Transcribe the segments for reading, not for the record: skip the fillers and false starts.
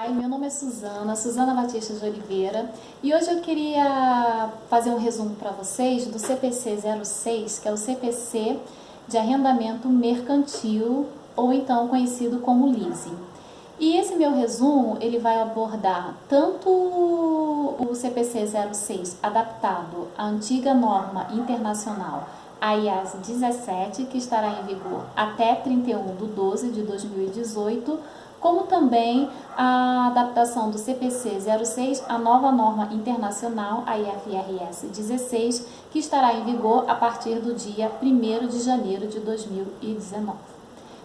Oi, meu nome é Suzana Batista de Oliveira, e hoje eu queria fazer um resumo para vocês do CPC 06, que é o CPC de arrendamento mercantil, ou então conhecido como leasing. E esse meu resumo, ele vai abordar tanto o CPC 06 adaptado à antiga norma internacional, a IAS 17, que estará em vigor até 31/12 de 2018, como também a adaptação do CPC 06 à nova norma internacional, a IFRS 16, que estará em vigor a partir do dia 1º de janeiro de 2019.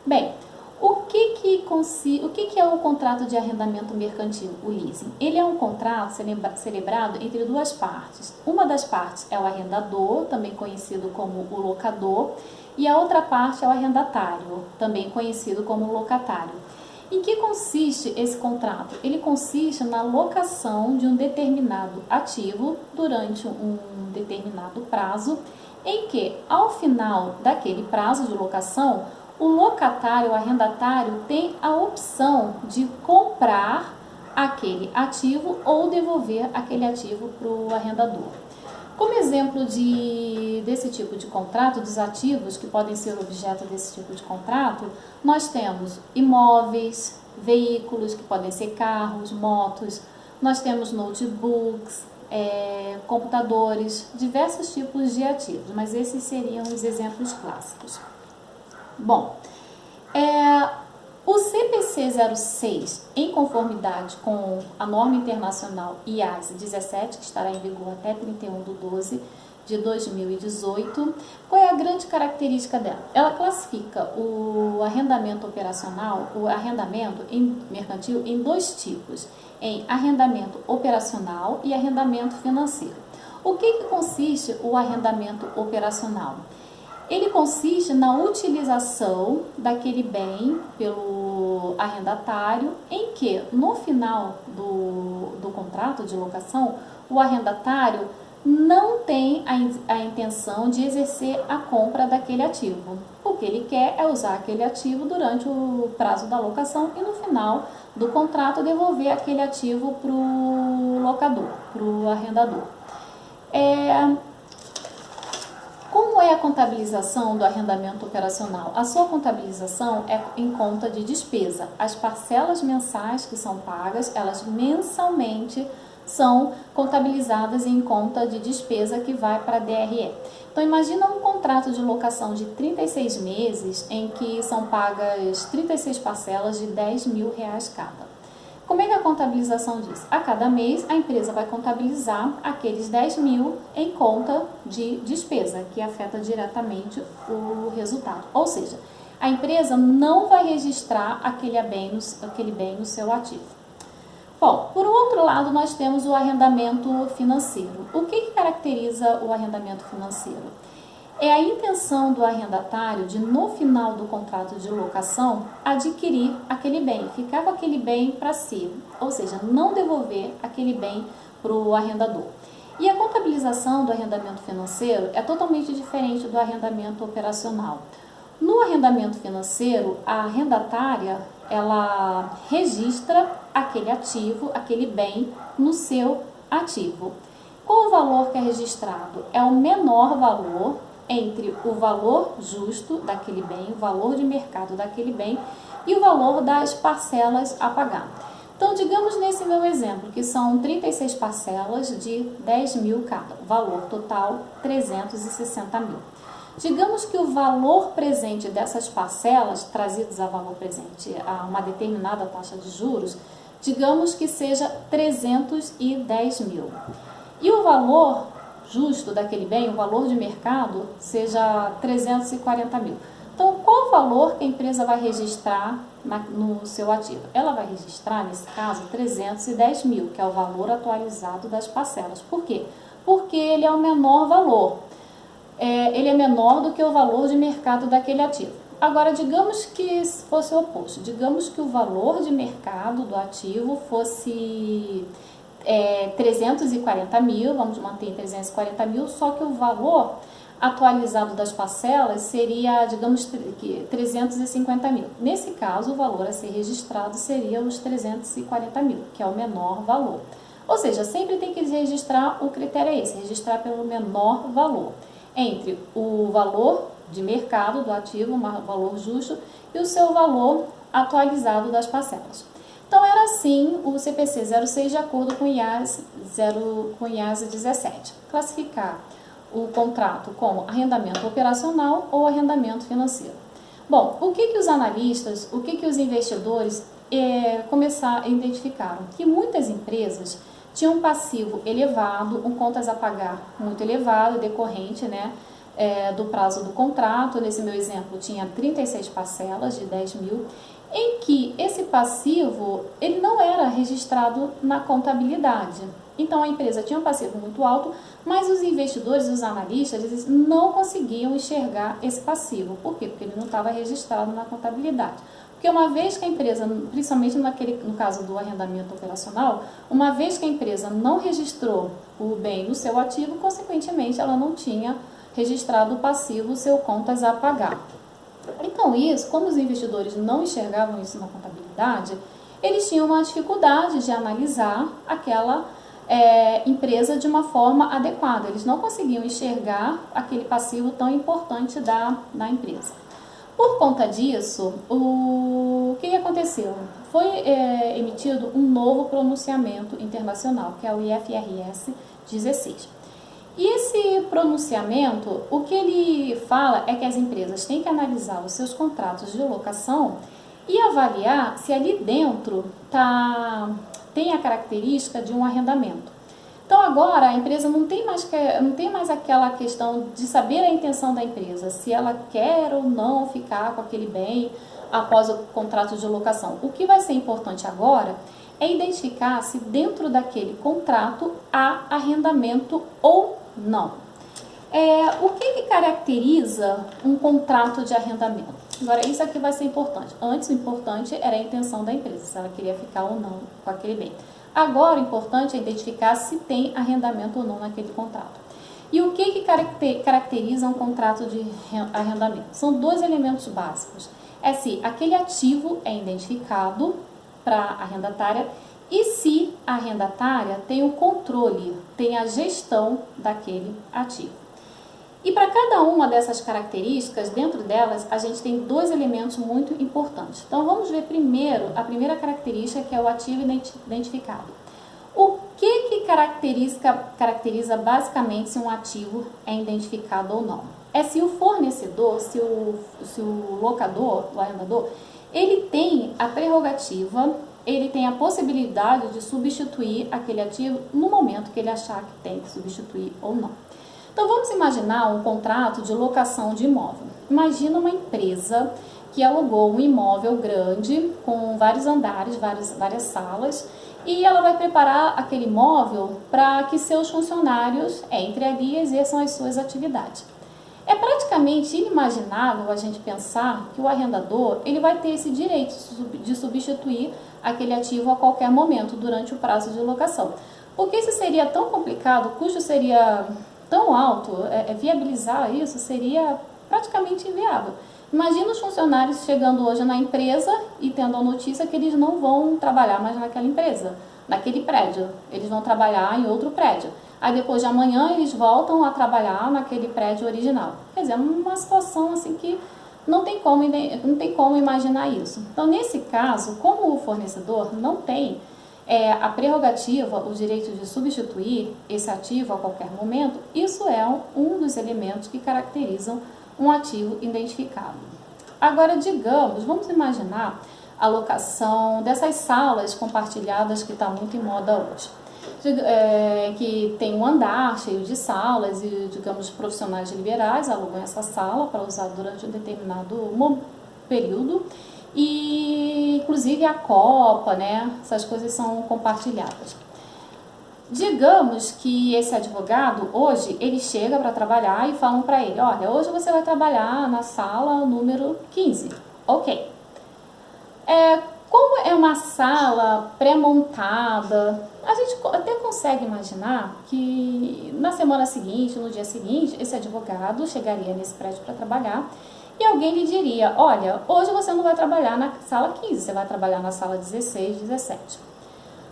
Bem, o que é o contrato de arrendamento mercantil, o leasing? Ele é um contrato celebrado entre duas partes. Uma das partes é o arrendador, também conhecido como o locador, e a outra parte é o arrendatário, também conhecido como locatário. Em que consiste esse contrato? Ele consiste na locação de um determinado ativo durante um determinado prazo, em que, ao final daquele prazo de locação, o locatário, o arrendatário, tem a opção de comprar aquele ativo ou devolver aquele ativo para o arrendador. Como exemplo desse tipo de contrato, dos ativos que podem ser objeto desse tipo de contrato, nós temos imóveis, veículos, que podem ser carros, motos, nós temos notebooks, computadores, diversos tipos de ativos, mas esses seriam os exemplos clássicos. Bom, o CPC 06, em conformidade com a norma internacional IAS 17, que estará em vigor até 31/12 de 2018, qual é a grande característica dela? Ela classifica o arrendamento operacional, o arrendamento mercantil, em dois tipos, em arrendamento operacional e arrendamento financeiro. O que consiste o arrendamento operacional? Ele consiste na utilização daquele bem pelo arrendatário, em que, no final do contrato de locação, o arrendatário não tem a intenção de exercer a compra daquele ativo. O que ele quer é usar aquele ativo durante o prazo da locação e, no final do contrato, devolver aquele ativo para o locador, para o arrendador. Como é a contabilização do arrendamento operacional? A sua contabilização é em conta de despesa. As parcelas mensais que são pagas, elas mensalmente são contabilizadas em conta de despesa que vai para a DRE. Então, imagina um contrato de locação de 36 meses em que são pagas 36 parcelas de R$10.000 cada. Como é que é a contabilização diz? A cada mês, a empresa vai contabilizar aqueles 10.000 em conta de despesa, que afeta diretamente o resultado. Ou seja, a empresa não vai registrar aquele bem no seu ativo. Bom, por outro lado, nós temos o arrendamento financeiro. O que caracteriza o arrendamento financeiro? É a intenção do arrendatário de, no final do contrato de locação, adquirir aquele bem, ficar com aquele bem para si, ou seja, não devolver aquele bem para o arrendador. E a contabilização do arrendamento financeiro é totalmente diferente do arrendamento operacional. No arrendamento financeiro, a arrendatária, ela registra aquele ativo, aquele bem, no seu ativo. Qual o valor que é registrado? É o menor valor entre o valor justo daquele bem, o valor de mercado daquele bem e o valor das parcelas a pagar. Então, digamos nesse meu exemplo, que são 36 parcelas de 10.000 cada, o valor total 360.000. Digamos que o valor presente dessas parcelas, trazidas a valor presente a uma determinada taxa de juros, digamos que seja 310.000. E o valor justo daquele bem, o valor de mercado, seja 340.000. Então, qual o valor que a empresa vai registrar no seu ativo? Ela vai registrar, nesse caso, 310.000, que é o valor atualizado das parcelas. Por quê? Porque ele é o menor valor. Ele é menor do que o valor de mercado daquele ativo. Agora, digamos que fosse o oposto. Digamos que o valor de mercado do ativo fosse 340.000, vamos manter em 340.000, só que o valor atualizado das parcelas seria, digamos, 350 mil. Nesse caso, o valor a ser registrado seria os 340 mil, que é o menor valor. Ou seja, sempre tem que registrar, o critério é esse, registrar pelo menor valor, entre o valor de mercado do ativo, um valor justo, e o seu valor atualizado das parcelas. Então, era assim o CPC 06 de acordo com o IAS 17. Classificar o contrato como arrendamento operacional ou arrendamento financeiro. Bom, o que os analistas, o que os investidores identificaram? Que muitas empresas tinham um passivo elevado, um contas a pagar muito elevado, decorrente, né, do prazo do contrato. Nesse meu exemplo, tinha 36 parcelas de 10 mil, em que esse passivo ele não era registrado na contabilidade. Então, a empresa tinha um passivo muito alto, mas os investidores, os analistas, eles não conseguiam enxergar esse passivo. Por quê? Porque ele não estava registrado na contabilidade. Porque uma vez que a empresa, principalmente no caso do arrendamento operacional, uma vez que a empresa não registrou o bem no seu ativo, consequentemente, ela não tinha registrado o passivo, o seu contas a pagar. Então, como os investidores não enxergavam isso na contabilidade, eles tinham uma dificuldade de analisar aquela empresa de uma forma adequada. Eles não conseguiam enxergar aquele passivo tão importante da empresa. Por conta disso, o que aconteceu? Foi emitido um novo pronunciamento internacional, que é o IFRS 16. E esse pronunciamento, o que ele fala é que as empresas têm que analisar os seus contratos de locação e avaliar se ali dentro tem a característica de um arrendamento. Então agora a empresa não tem mais aquela questão de saber a intenção da empresa, se ela quer ou não ficar com aquele bem após o contrato de locação. O que vai ser importante agora é identificar se dentro daquele contrato há arrendamento ou não. O que caracteriza um contrato de arrendamento? Agora, isso aqui vai ser importante. Antes, o importante era a intenção da empresa, se ela queria ficar ou não com aquele bem. Agora, o importante é identificar se tem arrendamento ou não naquele contrato. E o que caracteriza um contrato de arrendamento? São dois elementos básicos. É se aquele ativo é identificado para a arrendatária e se a arrendatária tem o controle, tem a gestão daquele ativo. E para cada uma dessas características, dentro delas, a gente tem dois elementos muito importantes. Então, vamos ver primeiro a primeira característica, que é o ativo identificado. O que caracteriza basicamente se um ativo é identificado ou não? É se o fornecedor, se o locador, o arrendador, ele tem a prerrogativa, ele tem a possibilidade de substituir aquele ativo no momento que ele achar que tem que substituir ou não. Então, vamos imaginar um contrato de locação de imóvel. Imagina uma empresa que alugou um imóvel grande, com vários andares, várias salas, e ela vai preparar aquele imóvel para que seus funcionários entrem ali e exerçam as suas atividades. É praticamente inimaginável a gente pensar que o arrendador ele vai ter esse direito de substituir aquele ativo a qualquer momento durante o prazo de locação. Porque isso seria tão complicado, o custo seria tão alto, viabilizar isso seria praticamente inviável. Imagina os funcionários chegando hoje na empresa e tendo a notícia que eles não vão trabalhar mais naquela empresa, naquele prédio. Eles vão trabalhar em outro prédio. Aí depois de amanhã eles voltam a trabalhar naquele prédio original. Quer dizer, é uma situação assim que não tem como imaginar isso. Então, nesse caso, como o fornecedor não tem a prerrogativa, o direito de substituir esse ativo a qualquer momento, isso é um dos elementos que caracterizam um ativo identificado. Agora, digamos, vamos imaginar a locação dessas salas compartilhadas que está muito em moda hoje. Que tem um andar cheio de salas e, digamos, profissionais liberais alugam essa sala para usar durante um determinado período e, inclusive, a copa, né? Essas coisas são compartilhadas. Digamos que esse advogado, hoje, ele chega para trabalhar e falam para ele, olha, hoje você vai trabalhar na sala número 15. Ok. Como é uma sala pré-montada. A gente até consegue imaginar que na semana seguinte, no dia seguinte, esse advogado chegaria nesse prédio para trabalhar e alguém lhe diria: olha, hoje você não vai trabalhar na sala 15, você vai trabalhar na sala 16, 17.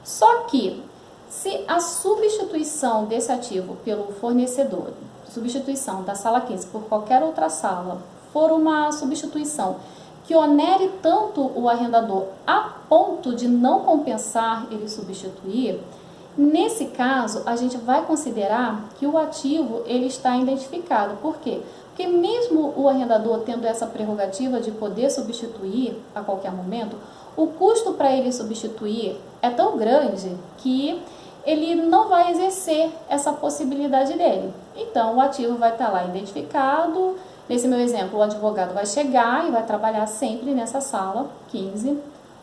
Só que, se a substituição desse ativo pelo fornecedor, substituição da sala 15 por qualquer outra sala, for uma substituição que onere tanto o arrendador a ponto de não compensar ele substituir, nesse caso a gente vai considerar que o ativo ele está identificado. Por quê? Porque mesmo o arrendador tendo essa prerrogativa de poder substituir a qualquer momento, o custo para ele substituir é tão grande que ele não vai exercer essa possibilidade dele. Então, o ativo vai estar lá identificado. Nesse meu exemplo, o advogado vai chegar e vai trabalhar sempre nessa sala 15.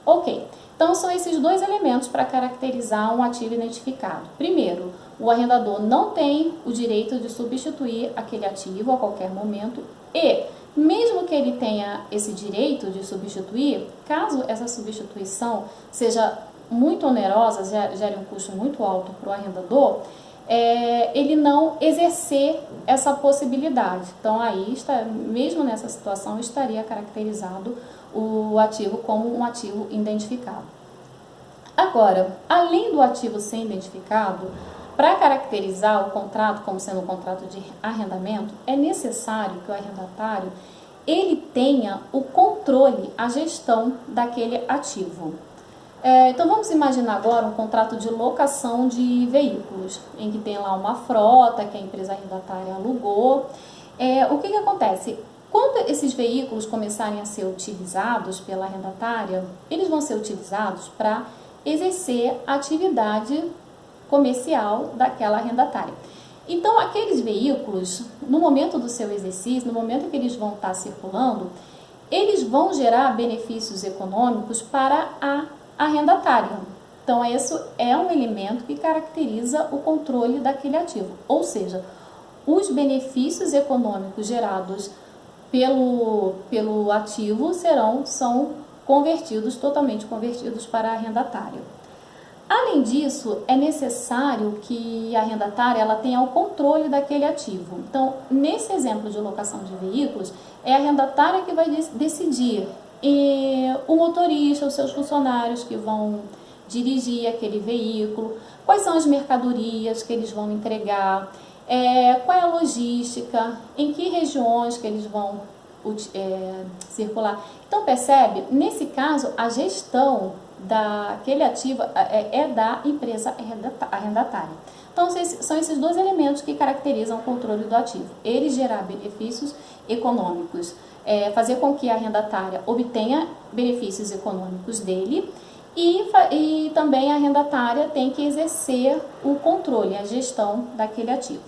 Ok. Então, são esses dois elementos para caracterizar um ativo identificado. Primeiro, o arrendador não tem o direito de substituir aquele ativo a qualquer momento e, mesmo que ele tenha esse direito de substituir, caso essa substituição seja muito onerosa, gere um custo muito alto para o arrendador, ele não exercer essa possibilidade. Então, aí, mesmo nessa situação, estaria caracterizado o ativo como um ativo identificado. Agora, além do ativo ser identificado, para caracterizar o contrato como sendo um contrato de arrendamento, é necessário que o arrendatário ele tenha o controle, a gestão daquele ativo. Então vamos imaginar agora um contrato de locação de veículos, em que tem lá uma frota que a empresa arrendatária alugou. O que acontece? Quando esses veículos começarem a ser utilizados pela arrendatária, eles vão ser utilizados para exercer a atividade comercial daquela arrendatária. Então, aqueles veículos, no momento do seu exercício, no momento que eles vão estar circulando, eles vão gerar benefícios econômicos para a arrendatária. Então, isso é um elemento que caracteriza o controle daquele ativo. Ou seja, os benefícios econômicos gerados pelo ativo são totalmente convertidos para a arrendatária. Além disso, é necessário que a arrendatária ela tenha o controle daquele ativo. Então, nesse exemplo de locação de veículos, é a arrendatária que vai decidir o motorista, os seus funcionários que vão dirigir aquele veículo, quais são as mercadorias que eles vão entregar, qual é a logística, em que regiões que eles vão circular. Então, percebe? Nesse caso, a gestão daquele ativo é da empresa arrendatária. Então, são esses dois elementos que caracterizam o controle do ativo. Ele gerar benefícios econômicos, fazer com que a arrendatária obtenha benefícios econômicos dele e também a arrendatária tem que exercer o controle, a gestão daquele ativo,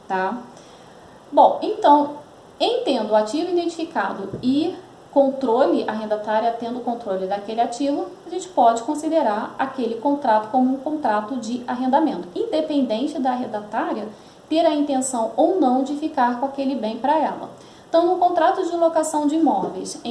tá? Bom, então, entendo o ativo identificado e controle, a arrendatária tendo o controle daquele ativo, a gente pode considerar aquele contrato como um contrato de arrendamento, independente da arrendatária ter a intenção ou não de ficar com aquele bem para ela. Então, no contrato de locação de imóveis,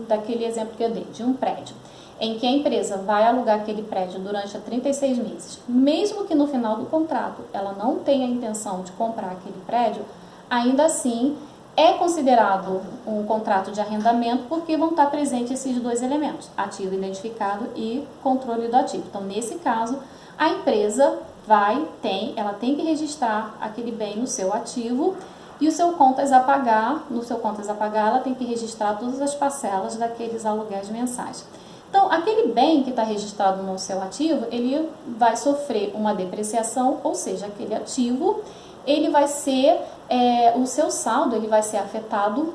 daquele exemplo que eu dei, de um prédio, em que a empresa vai alugar aquele prédio durante 36 meses, mesmo que no final do contrato ela não tenha a intenção de comprar aquele prédio, ainda assim é considerado um contrato de arrendamento porque vão estar presentes esses dois elementos, ativo identificado e controle do ativo. Então, nesse caso, a empresa ela tem que registrar aquele bem no seu ativo e no seu contas a pagar, ela tem que registrar todas as parcelas daqueles aluguéis mensais. Então, aquele bem que está registrado no seu ativo, ele vai sofrer uma depreciação, ou seja, aquele ativo, ele vai ser, o seu saldo ele vai ser afetado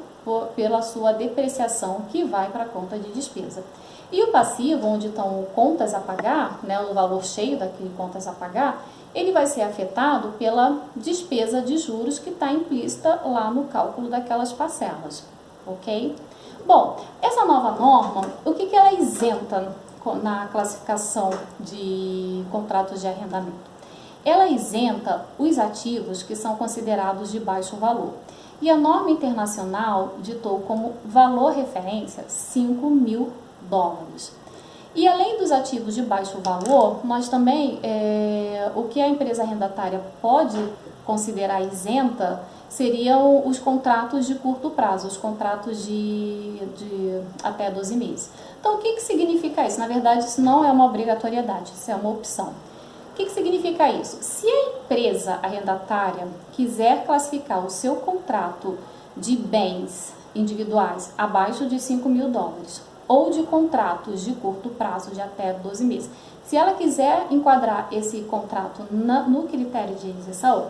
pela sua depreciação, que vai para a conta de despesa. E o passivo, onde estão contas a pagar, né, o valor cheio daquele contas a pagar, ele vai ser afetado pela despesa de juros que está implícita lá no cálculo daquelas parcelas, ok? Bom, essa nova norma, o que ela isenta na classificação de contratos de arrendamento? Ela isenta os ativos que são considerados de baixo valor. E a norma internacional ditou como valor referência 5.000 dólares. E além dos ativos de baixo valor, nós também, o que a empresa arrendatária pode considerar isenta seriam os contratos de curto prazo, os contratos de até 12 meses. Então, o que significa isso? Na verdade, isso não é uma obrigatoriedade, isso é uma opção. O que significa isso? Se a empresa arrendatária quiser classificar o seu contrato de bens individuais abaixo de 5 mil dólares ou de contratos de curto prazo de até 12 meses, se ela quiser enquadrar esse contrato no critério de isenção,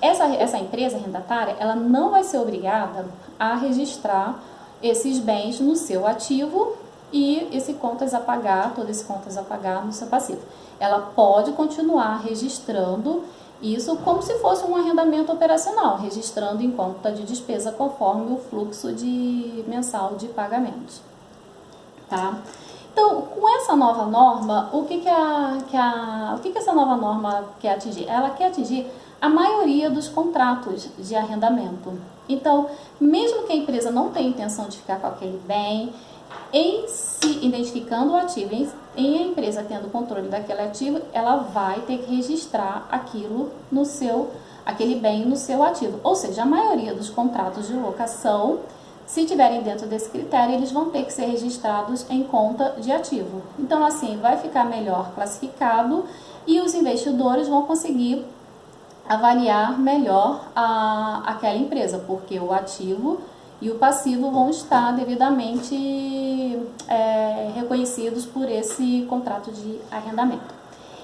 essa empresa arrendatária, ela não vai ser obrigada a registrar esses bens no seu ativo e todo esse contas a pagar no seu passivo. Ela pode continuar registrando isso como se fosse um arrendamento operacional, registrando em conta de despesa conforme o fluxo mensal de pagamentos. Tá? Então, com essa nova norma, o que essa nova norma quer atingir? Ela quer atingir a maioria dos contratos de arrendamento. Então, mesmo que a empresa não tenha intenção de ficar com aquele bem, em se identificando o ativo, em a empresa tendo controle daquele ativo, ela vai ter que registrar aquele bem no seu ativo. Ou seja, a maioria dos contratos de locação, se tiverem dentro desse critério, eles vão ter que ser registrados em conta de ativo. Então, assim, vai ficar melhor classificado e os investidores vão conseguir avaliar melhor aquela empresa, porque o ativo e o passivo vão estar devidamente reconhecidos por esse contrato de arrendamento.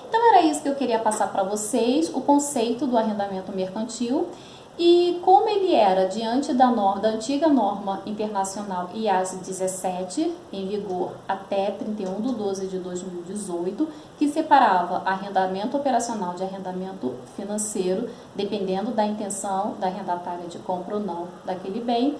Então, era isso que eu queria passar para vocês, o conceito do arrendamento mercantil e como ele era diante da antiga norma internacional IAS 17, em vigor até 31/12/2018, que separava arrendamento operacional de arrendamento financeiro, dependendo da intenção da arrendatária de compra ou não daquele bem,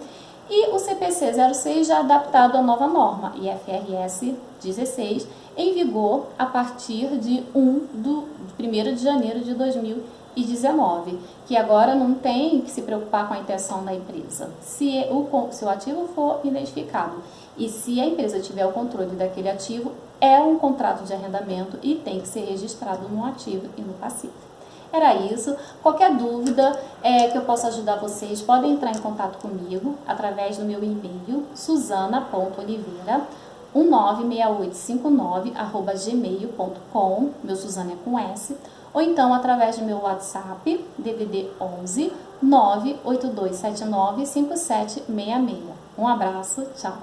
e o CPC 06 já adaptado à nova norma, IFRS 16, em vigor a partir de 1º de janeiro de 2019, que agora não tem que se preocupar com a intenção da empresa. Se o ativo for identificado e se a empresa tiver o controle daquele ativo, é um contrato de arrendamento e tem que ser registrado no ativo e no passivo. Era isso. Qualquer dúvida que eu possa ajudar vocês, podem entrar em contato comigo através do meu e-mail susana.oliveira196859@gmail.com, meu Suzana é com S, ou então através do meu WhatsApp, DDD 11 982795766. Um abraço, tchau!